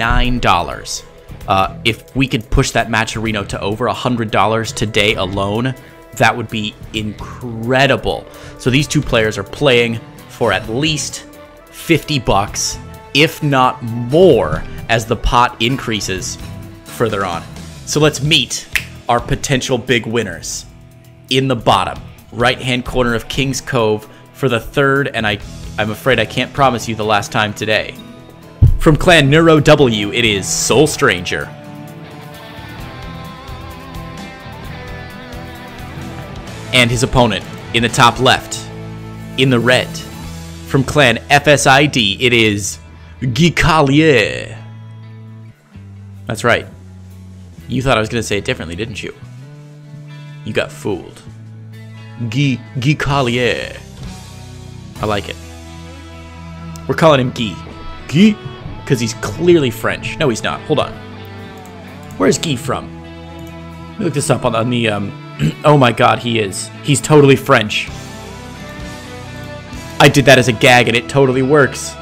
$9. If we could push that matcherino to over $100 today alone, that would be incredible. So these two players are playing for at least 50 bucks, if not more, as the pot increases further on. So let's meet our potential big winners. In the bottom right-hand corner of King's Cove for the third, and I'm afraid I can't promise you the last time today. From Clan Neuro W, it is SoulStranger. And his opponent in the top left, in the red. From Clan FSID, it is GuyCarlier. That's right. You thought I was going to say it differently, didn't you? You got fooled. GuyCarlier. I like it. We're calling him Guy. Guy? Because he's clearly French. No, he's not. Hold on. Where's Guy from? Let me look this up on the... oh my god, he is. He's totally French. I did that as a gag and it totally works.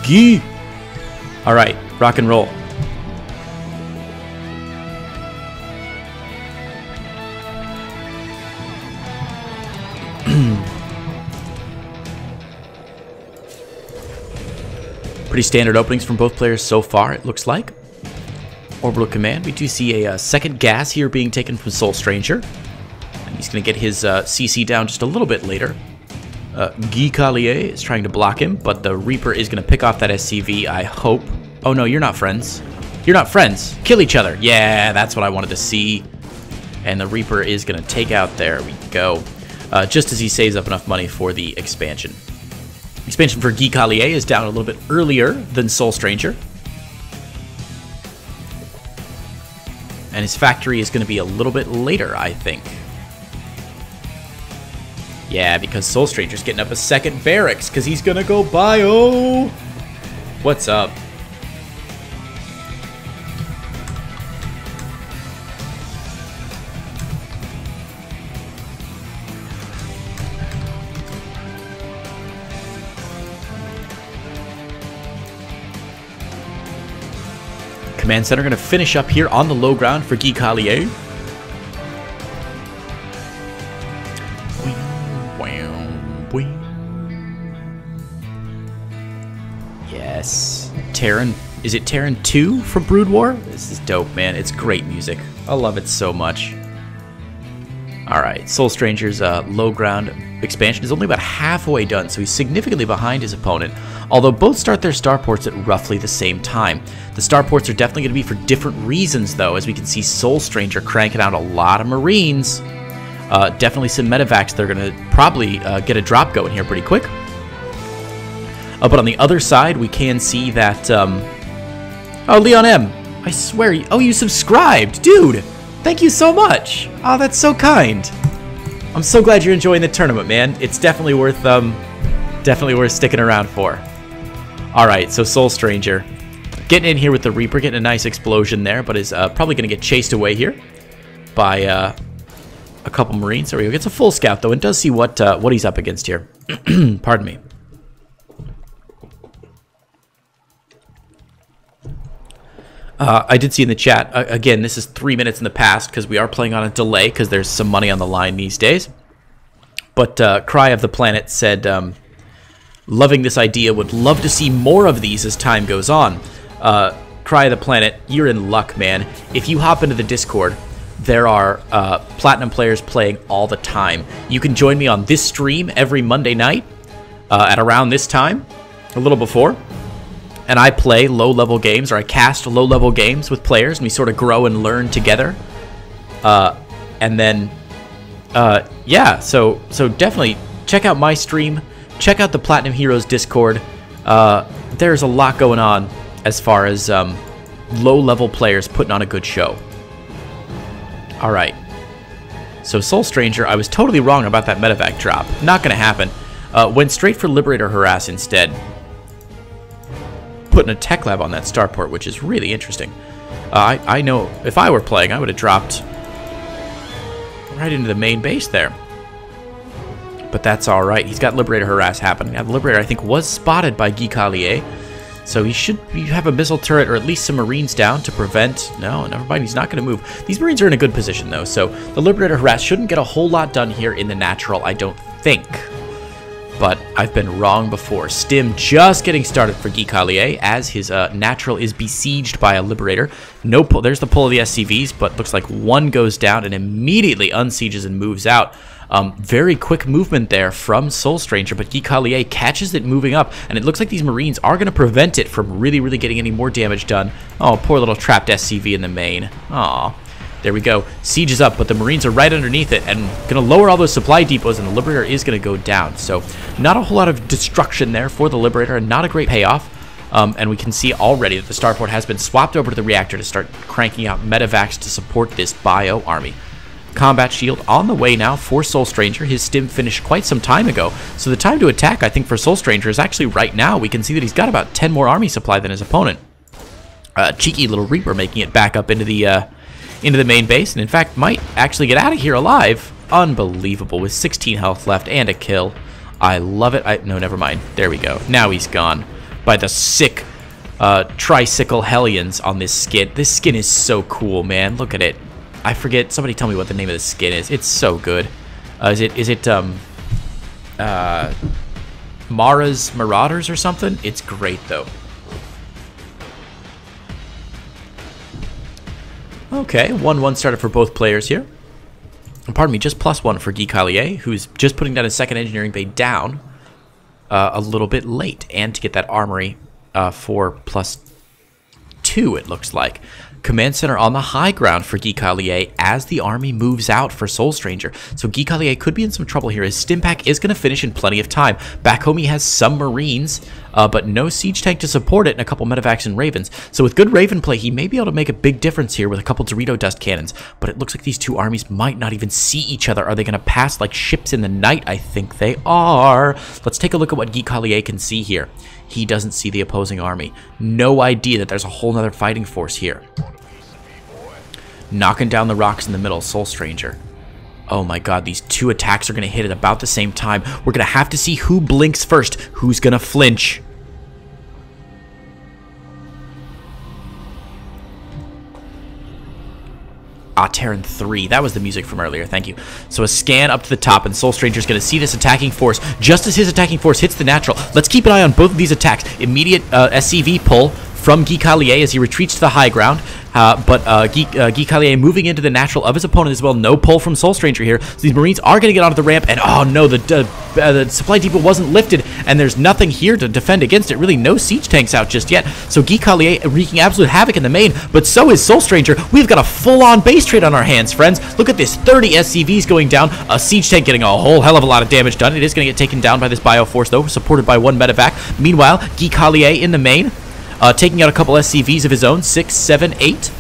Guy. Alright, rock and roll. Pretty standard openings from both players so far, it looks like. Orbital Command. We do see a second gas here being taken from SoulStranger. And he's going to get his CC down just a little bit later. GuyCarlier is trying to block him, but the Reaper is going to pick off that SCV, I hope. Oh no, you're not friends. You're not friends. Kill each other. Yeah, that's what I wanted to see. And the Reaper is going to take out, there we go. Just as he saves up enough money for the expansion. Expansion for GuyCarlier is down a little bit earlier than SoulStranger. And his factory is going to be a little bit later, I think. Yeah, because SoulStranger's getting up a second barracks, because he's going to go bio. What's up? Command Center going to finish up here on the low ground for GuyCarlier. Yes. Terran. Is it Terran 2 from Brood War? This is dope, man. It's great music. I love it so much. Alright, SoulStranger's low ground expansion is only about halfway done, so he's significantly behind his opponent. Although both start their starports at roughly the same time. The starports are definitely going to be for different reasons, though, as we can see SoulStranger cranking out a lot of Marines. Definitely some medevacs. They're going to probably get a drop going here pretty quick. But on the other side, we can see that... oh, Leon M. I swear... Oh, you subscribed! Dude! Thank you so much! Oh, that's so kind. I'm so glad you're enjoying the tournament, man. It's definitely worth sticking around for. Alright, so SoulStranger getting in here with the Reaper, getting a nice explosion there, but is probably going to get chased away here by a couple Marines. There we go. Gets a full scout, though, and does see what he's up against here. Pardon me. I did see in the chat, again, this is 3 minutes in the past because we are playing on a delay because there's some money on the line these days. But Cry of the Planet said, loving this idea, would love to see more of these as time goes on. Cry of the Planet, you're in luck, man. If you hop into the Discord, there are Platinum players playing all the time. You can join me on this stream every Monday night at around this time, a little before. And I play low-level games, or I cast low-level games with players, and we sort of grow and learn together. And then, yeah, so definitely check out my stream. Check out the Platinum Heroes Discord. There's a lot going on as far as low-level players putting on a good show. All right. So SoulStranger, I was totally wrong about that medevac drop. Not going to happen. Went straight for Liberator Harass instead. Putting a tech lab on that starport, which is really interesting. I know if I were playing, I would have dropped right into the main base there. But that's all right. He's got Liberator Harass happening. Now, the Liberator, I think, was spotted by GuyCarlier. So he should have a missile turret or at least some Marines down to prevent... No, never mind. He's not going to move. These Marines are in a good position, though. So the Liberator Harass shouldn't get a whole lot done here in the natural, I don't think. But I've been wrong before. Stim just getting started for GuyCarlier as his natural is besieged by a Liberator. No pull. There's the pull of the SCVs, but looks like one goes down and immediately unsieges and moves out. Very quick movement there from SoulStranger, but GuyCarlier catches it moving up, and it looks like these Marines are going to prevent it from really getting any more damage done. Oh, poor little trapped SCV in the main. Aw. There we go. Siege is up, but the Marines are right underneath it and going to lower all those supply depots, and the Liberator is going to go down. So not a whole lot of destruction there for the Liberator, and not a great payoff. And we can see already that the starport has been swapped over to the reactor to start cranking out medevacs to support this bio army. Combat shield on the way now for SoulStranger. His stim finished quite some time ago, so the time to attack, I think, for SoulStranger is actually right now. We can see that he's got about 10 more army supply than his opponent. Cheeky little Reaper making it back up into the main base, and in fact might actually get out of here alive. Unbelievable, with 16 health left and a kill. I love it. No, never mind. There we go. Now he's gone by the sick tricycle Hellions on this skin. This skin is so cool, man. Look at it. I forget. Somebody tell me what the name of the skin is. It's so good. Is it Mara's Marauders or something? It's great though. Okay, 1-1 started for both players here. Pardon me, just +1 for GuyCarlier, who's just putting down his second engineering bay down a little bit late, and to get that armory for +2, it looks like. Command center on the high ground for GuyCarlier as the army moves out for SoulStranger. So GuyCarlier could be in some trouble here. His stim pack is going to finish in plenty of time. Back home he has some Marines, but no siege tank to support it, and a couple medevacs and Ravens. So with good Raven play, he may be able to make a big difference here with a couple Dorito dust cannons. But it looks like these two armies might not even see each other. Are they going to pass like ships in the night? I think they are. Let's take a look at what GuyCarlier can see here. He doesn't see the opposing army. No idea that there's a whole nother fighting force here. Knocking down the rocks in the middle, SoulStranger. Oh my god, these two attacks are going to hit at about the same time. We're going to have to see who blinks first, who's going to flinch. Ah, Terran 3. That was the music from earlier. Thank you. So a scan up to the top, and SoulStranger's going to see this attacking force just as his attacking force hits the natural. Let's keep an eye on both of these attacks. Immediate SCV pull from GuyCarlier as he retreats to the high ground. But GuyCarlier moving into the natural of his opponent as well. No pull from SoulStranger here. So these Marines are going to get onto the ramp, and oh no, the supply depot wasn't lifted, and there's nothing here to defend against it. Really, no siege tanks out just yet. So GuyCarlier wreaking absolute havoc in the main, but so is SoulStranger. We've got a full-on base trade on our hands, friends. Look at this, 30 SCVs going down, a siege tank getting a whole hell of a lot of damage done. It is going to get taken down by this Bioforce, though, supported by one medevac. Meanwhile, GuyCarlier in the main, taking out a couple SCVs of his own, 6, 7, 8.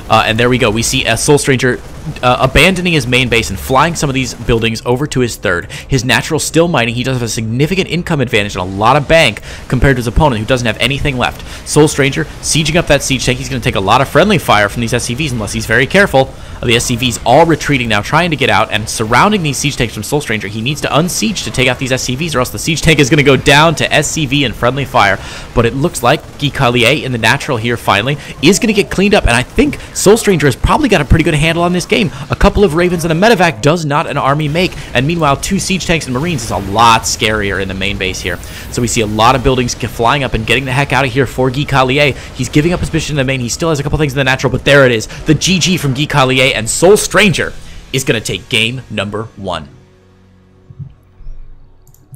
And there we go. We see SoulStranger abandoning his main base and flying some of these buildings over to his third. His natural still mining. He does have a significant income advantage and a lot of bank compared to his opponent, who doesn't have anything left. SoulStranger sieging up that siege tank. He's going to take a lot of friendly fire from these SCVs unless he's very careful. The SCVs all retreating now, trying to get out, and surrounding these siege tanks from SoulStranger. He needs to unsiege to take out these SCVs, or else the siege tank is going to go down to SCV and friendly fire. But it looks like GuyCarlier in the natural here finally is going to get cleaned up, and I think SoulStranger has probably got a pretty good handle on this game. A couple of Ravens and a medevac does not an army make, and meanwhile 2 siege tanks and Marines is a lot scarier in the main base here. So we see a lot of buildings flying up and getting the heck out of here for GuyCarlier. He's giving up his position in the main. He still has a couple things in the natural, but there it is. The GG from GuyCarlier, and SoulStranger is going to take game number 1.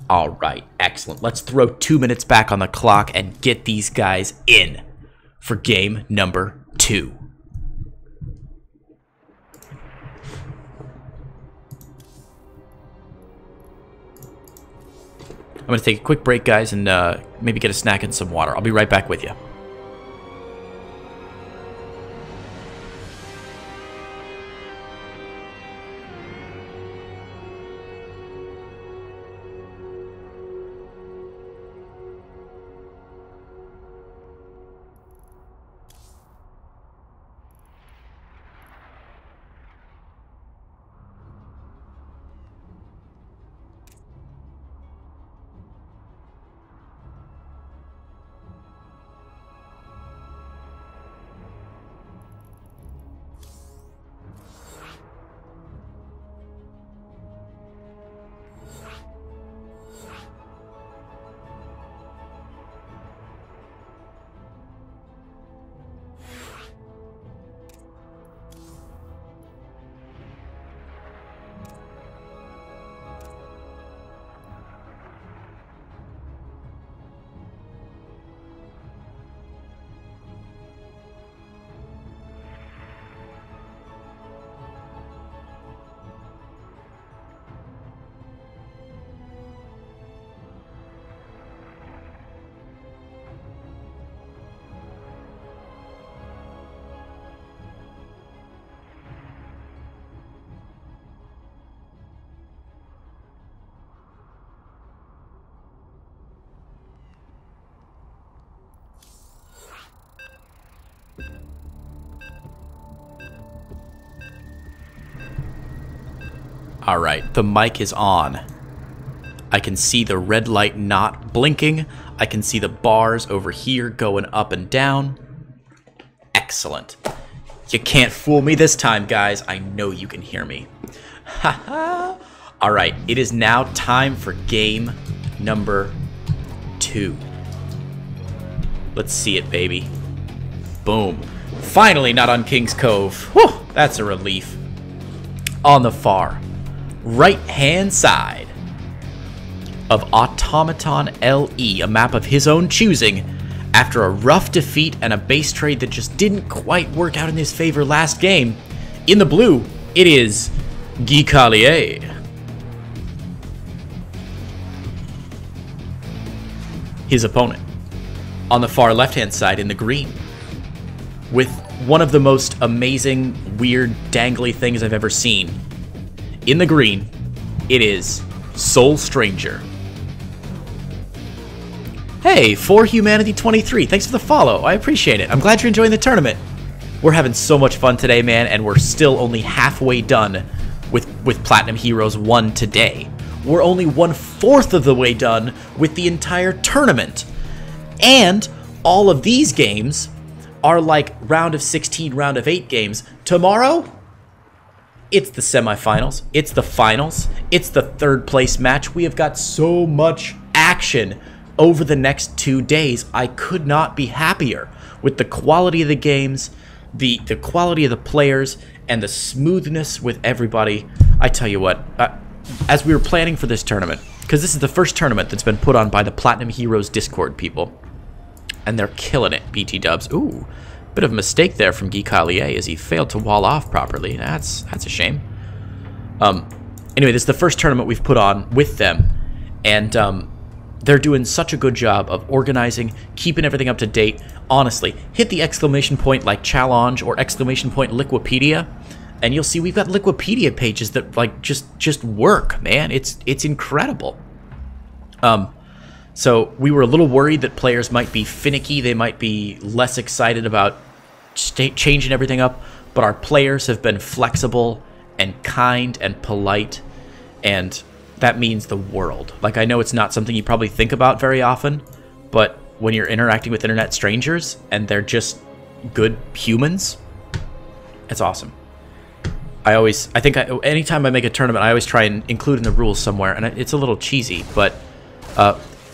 All right, excellent. Let's throw 2 minutes back on the clock and get these guys in for game number 2. I'm going to take a quick break, guys, and maybe get a snack and some water. I'll be right back with you. Alright, the mic is on. I can see the red light not blinking. I can see the bars over here going up and down. Excellent. You can't fool me this time, guys. I know you can hear me. Haha. Alright, it is now time for game number 2. Let's see it, baby. Boom. Finally not on King's Cove. Whew, that's a relief. On the far right-hand side of Automaton LE, a map of his own choosing, after a rough defeat and a base trade that just didn't quite work out in his favor last game, in the blue, it is GuyCarlier. His opponent, on the far left-hand side in the green, with one of the most amazing, weird, dangly things I've ever seen. In the green, it is SoulStranger. Hey, For Humanity 23, thanks for the follow. I appreciate it. I'm glad you're enjoying the tournament. We're having so much fun today, man, and we're still only halfway done with Platinum Heroes 1 today. We're only 1/4 of the way done with the entire tournament. And all of these games are like round of 16, round of 8 games. Tomorrow, it's the semifinals, it's the finals, it's the 3rd place match. We have got so much action over the next 2 days. I could not be happier with the quality of the games, the quality of the players, and the smoothness with everybody. I tell you what, as we were planning for this tournament, because this is the first tournament that's been put on by the Platinum Heroes Discord people, and they're killing it, BT dubs. Ooh, bit of a mistake there from GuyCarlier as he failed to wall off properly. That's a shame. Anyway, this is the first tournament we've put on with them, and they're doing such a good job of organizing, keeping everything up to date. Honestly, hit the exclamation point like challenge or exclamation point Liquipedia, and you'll see we've got Liquipedia pages that like just work, man. It's incredible. So we were a little worried that players might be finicky, they might be less excited about changing everything up, but our players have been flexible and kind and polite, and that means the world. Like, I know it's not something you probably think about very often, but when you're interacting with internet strangers and they're just good humans, it's awesome. Anytime I make a tournament, I always try and include in the rules somewhere, and it's a little cheesy, but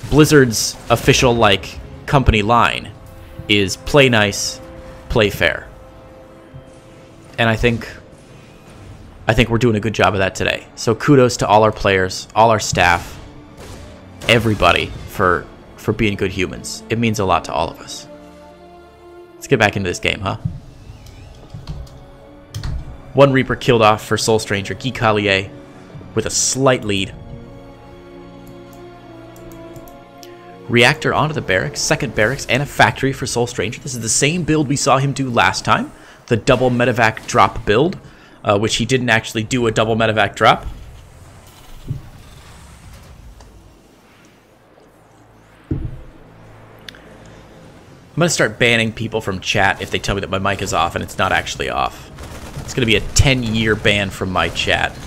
Blizzard's official, like, company line is play nice, play fair. And I think we're doing a good job of that today. So kudos to all our players, all our staff, everybody for being good humans. It means a lot to all of us. Let's get back into this game, huh? One Reaper killed off for SoulStranger, GuyCarlier with a slight lead. Reactor onto the barracks, 2nd barracks, and a factory for SoulStranger. This is the same build we saw him do last time, the double medevac drop build, which he didn't actually do a double medevac drop. I'm going to start banning people from chat if they tell me that my mic is off and it's not actually off. It's going to be a 10-year ban from my chat.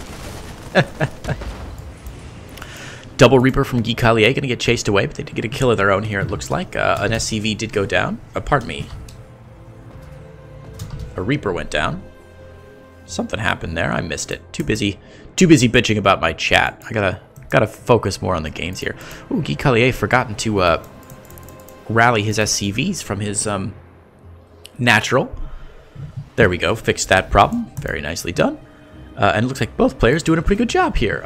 Double Reaper from GuyCarlier going to get chased away, but they did get a kill of their own here, it looks like. An SCV did go down. Pardon me. A Reaper went down. Something happened there. I missed it. Too busy bitching about my chat. I gotta focus more on the games here. Ooh, GuyCarlier forgotten to rally his SCVs from his natural. There we go. Fixed that problem. Very nicely done. And it looks like both players doing a pretty good job here.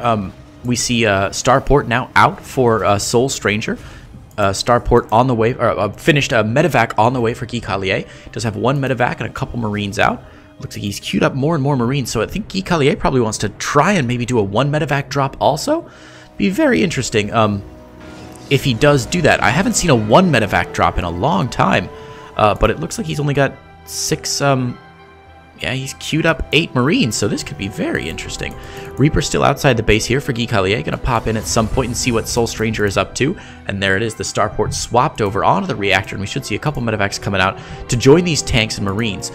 We see Starport now out for SoulStranger. Starport on the way, or finished a medevac on the way for GuyCarlier. Does have 1 medevac and a couple Marines out. Looks like he's queued up more and more Marines, so I think GuyCarlier probably wants to try and maybe do a 1 medevac drop also. Be very interesting if he does do that. I haven't seen a 1 medevac drop in a long time, but it looks like he's only got 6... yeah, he's queued up 8 Marines, so this could be very interesting. Reaper still outside the base here for GuyCarlier. Going to pop in at some point and see what SoulStranger is up to. And there it is, the Starport swapped over onto the reactor, and we should see a couple medevacs coming out to join these tanks and Marines.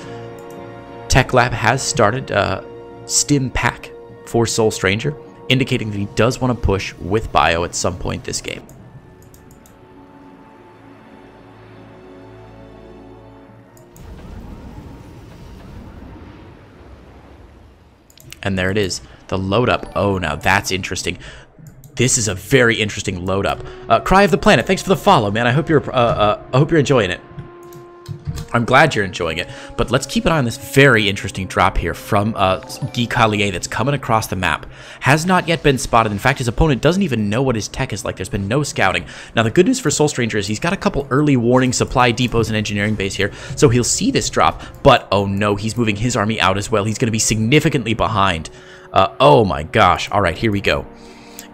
Tech Lab has started Stim Pack for SoulStranger, indicating that he does want to push with bio at some point this game. And there it is, the load up. Oh, now that's interesting. This is a very interesting load up. Cry of the Planet, thanks for the follow, man. I hope you're enjoying it. I'm glad you're enjoying it, but let's keep an eye on this very interesting drop here from GuyCarlier that's coming across the map. Has not yet been spotted. In fact, his opponent doesn't even know what his tech is like. There's been no scouting. Now, the good news for SoulStranger is he's got a couple early warning supply depots and engineering base here, so he'll see this drop, but oh no, he's moving his army out as well. He's going to be significantly behind. Oh my gosh. All right, here we go.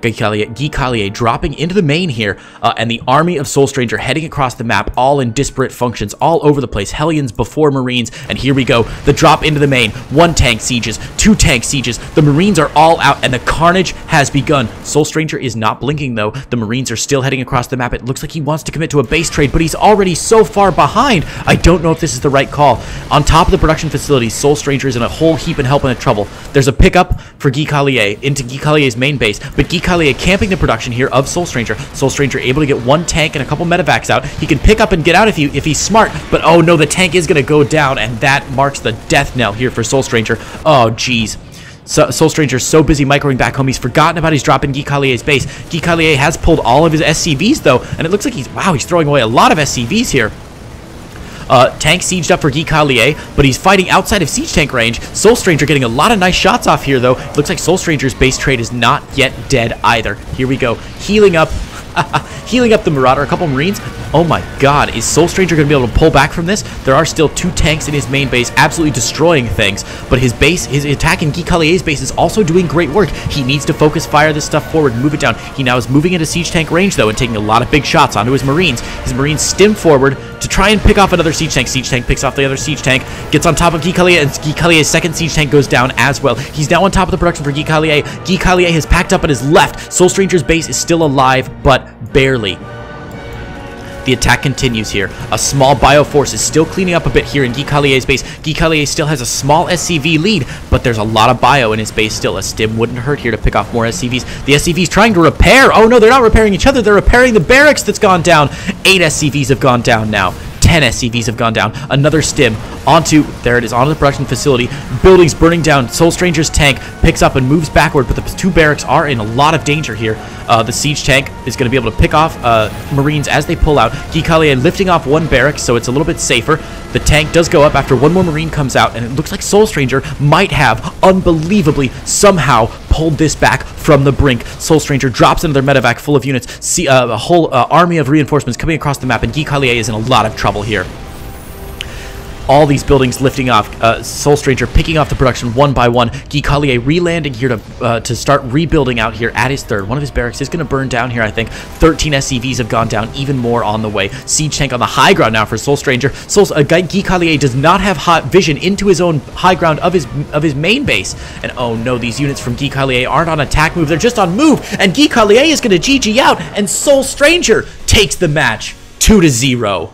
GuyCarlier dropping into the main here, and the army of SoulStranger heading across the map, all in disparate functions, all over the place. Hellions before Marines, and here we go. The drop into the main. 1 tank sieges, 2 tank sieges. The Marines are all out, and the carnage has begun. SoulStranger is not blinking, though. The Marines are still heading across the map. It looks like he wants to commit to a base trade, but he's already so far behind. I don't know if this is the right call. On top of the production facilities, SoulStranger is in a whole heap and helping trouble. There's a pickup for GuyCarlier into GuyCarlier's main base, but GuyCarlier camping the production here of SoulStranger. SoulStranger able to get 1 tank and a couple medevacs out. He can pick up and get out if he's smart, but oh no, the tank is going to go down, and that marks the death knell here for SoulStranger. Oh, geez. So, SoulStranger's so busy microing back home, he's forgotten about his drop in GuyCarlier's base. GuyCarlier has pulled all of his SCVs, though, and it looks like he's throwing away a lot of SCVs here. Tank sieged up for GuyCarlier, but he's fighting outside of siege tank range. SoulStranger getting a lot of nice shots off here, though. Looks like SoulStranger's base trade is not yet dead either. Here we go. Healing up. Healing up the Marauder, a couple Marines. Oh my god, is SoulStranger going to be able to pull back from this? There are still 2 tanks in his main base, absolutely destroying things, but his attack in GuyCarlier's base is also doing great work. He needs to focus fire this stuff forward, move it down. He now is moving into siege tank range, though, and taking a lot of big shots onto his Marines. His Marines stim forward to try and pick off another siege tank. Siege tank picks off the other siege tank, gets on top of GuyCarlier, and GuyCarlier's second siege tank goes down as well. He's now on top of the production for GuyCarlier. GuyCarlier has packed up and is left. SoulStranger's base is still alive, but barely. The attack continues here. A small bioforce is still cleaning up a bit here in GuyCarlier's base. GuyCarlier still has a small SCV lead, but there's a lot of bio in his base still. A stim wouldn't hurt here to pick off more SCVs. The SCV's trying to repair. Oh no, they're not repairing each other. They're repairing the barracks that's gone down. 8 SCVs have gone down now. 10 SCVs have gone down. Another stim onto, there it is, onto the production facility. Buildings burning down. SoulStranger's tank picks up and moves backward, but the 2 barracks are in a lot of danger here. The siege tank is going to be able to pick off Marines as they pull out. GuyCarlier lifting off 1 barrack, so it's a little bit safer. The tank does go up after 1 more Marine comes out, and it looks like SoulStranger might have, unbelievably, somehow pulled this back from the brink. SoulStranger drops another medevac full of units. See a whole army of reinforcements coming across the map, and GuyCarlier is in a lot of trouble here. All these buildings lifting off. SoulStranger picking off the production 1 by 1. GuyCarlier re-landing here to start rebuilding out here at his third. One of his barracks is going to burn down here, I think. 13 SCVs have gone down, even more on the way. Siege tank on the high ground now for SoulStranger. GuyCarlier does not have hot vision into his own high ground of his main base. And oh no, these units from GuyCarlier aren't on attack move, they're just on move. And GuyCarlier is going to GG out, and SoulStranger takes the match 2-0.